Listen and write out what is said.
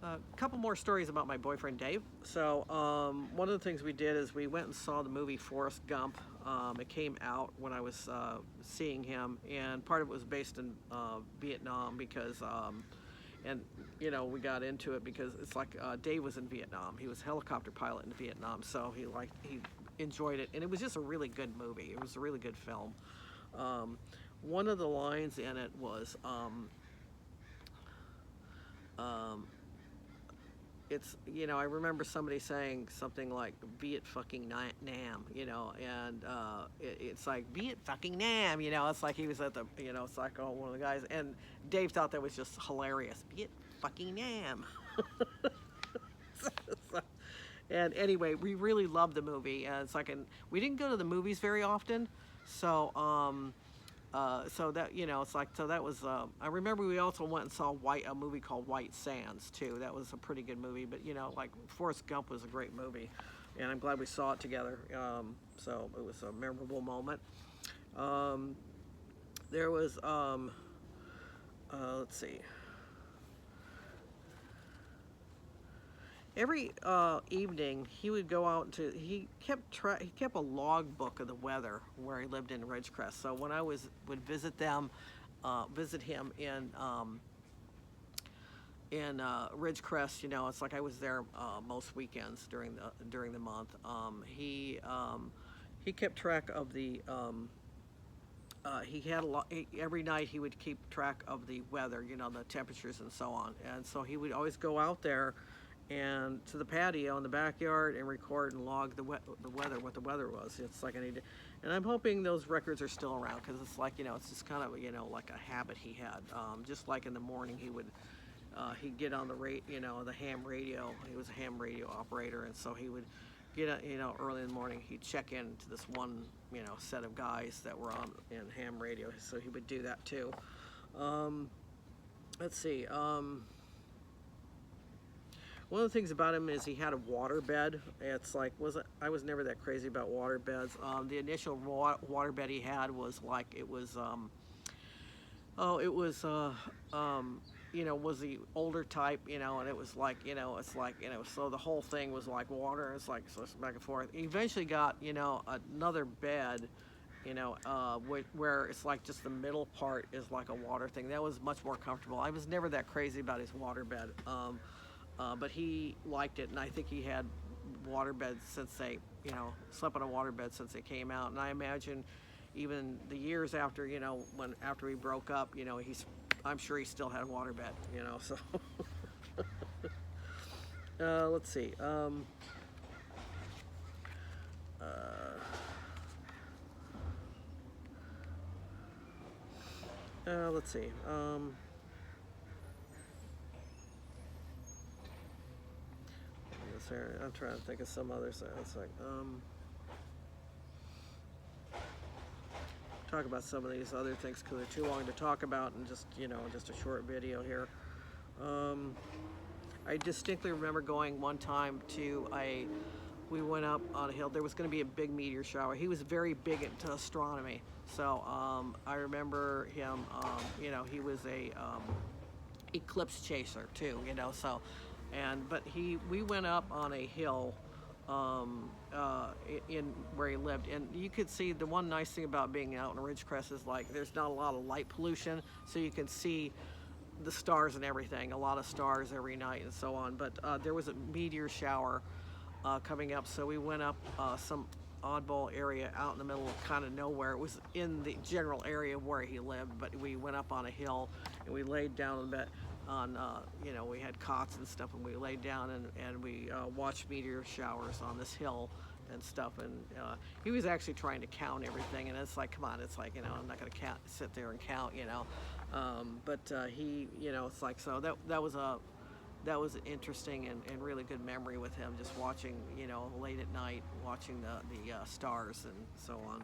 A couple more stories about my boyfriend Dave. So one of the things we did is we went and saw the movie Forest Gump. It came out when I was seeing him, and part of it was based in Vietnam because, and we got into it because it's like Dave was in Vietnam. He was a helicopter pilot in Vietnam, so he enjoyed it, and it was just a really good movie. It was a really good film. One of the lines in it was. It's I remember somebody saying something like "Viet fucking Nam," and it's like "Viet fucking Nam," It's like he was at the, it's like, oh, one of the guys, and Dave thought that was just hilarious. "Viet fucking Nam." So, and anyway, we really loved the movie, and it's like, and we didn't go to the movies very often, so so that it's like, so that was. I remember we also went and saw a movie called White Sands too. That was a pretty good movie, but like Forrest Gump was a great movie, and I'm glad we saw it together. So it was a memorable moment. There was let's see. Every evening he would go out to. He kept a log book of the weather where he lived in Ridgecrest. So when I would visit him in Ridgecrest, it's like I was there most weekends during the month. He kept track of the. He had a lot. Every night he would keep track of the weather, the temperatures and so on. And so he would always go out there and to the patio in the backyard and record and log the weather, what the weather was. It's like and I'm hoping those records are still around, because it's like, it's just kind of, like a habit he had. Just like in the morning he'd get on the ham radio. He was a ham radio operator, and so he would get early in the morning. He'd check in to this one, set of guys that were on in ham radio. So he would do that too. Let's see. One of the things about him is he had a waterbed. It's like, I was never that crazy about waterbeds. The initial waterbed he had was like, it was was the older type, and it was like, it's like, so the whole thing was like water. It's like, so it's back and forth. He eventually got, another bed, where it's like just the middle part is like a water thing. That was much more comfortable. I was never that crazy about his waterbed. But he liked it, and I think he had waterbeds since they, slept on a waterbed since they came out. And I imagine even the years after, after we broke up, I'm sure he still had a waterbed, so. Let's see. Let's see. I'm trying to think of some others. It's like, talk about some of these other things because they're too long to talk about, and just just a short video here. I distinctly remember going one time we went up on a hill. There was going to be a big meteor shower. He was very big into astronomy, so I remember him. He was a eclipse chaser too. So. But we went up on a hill in where he lived, and you could see, the one nice thing about being out in Ridgecrest is like there's not a lot of light pollution, so you can see the stars and everything, a lot of stars every night and so on. But there was a meteor shower coming up, so we went up some oddball area out in the middle of kind of nowhere. It was in the general area where he lived, but we went up on a hill and we laid down a bit on we had cots and stuff, and we laid down and we watched meteor showers on this hill and stuff. And he was actually trying to count everything, and it's like, come on, it's like, I'm not going to sit there and count, but he, it's like, so that was an interesting and really good memory with him, just watching, late at night, watching the stars and so on.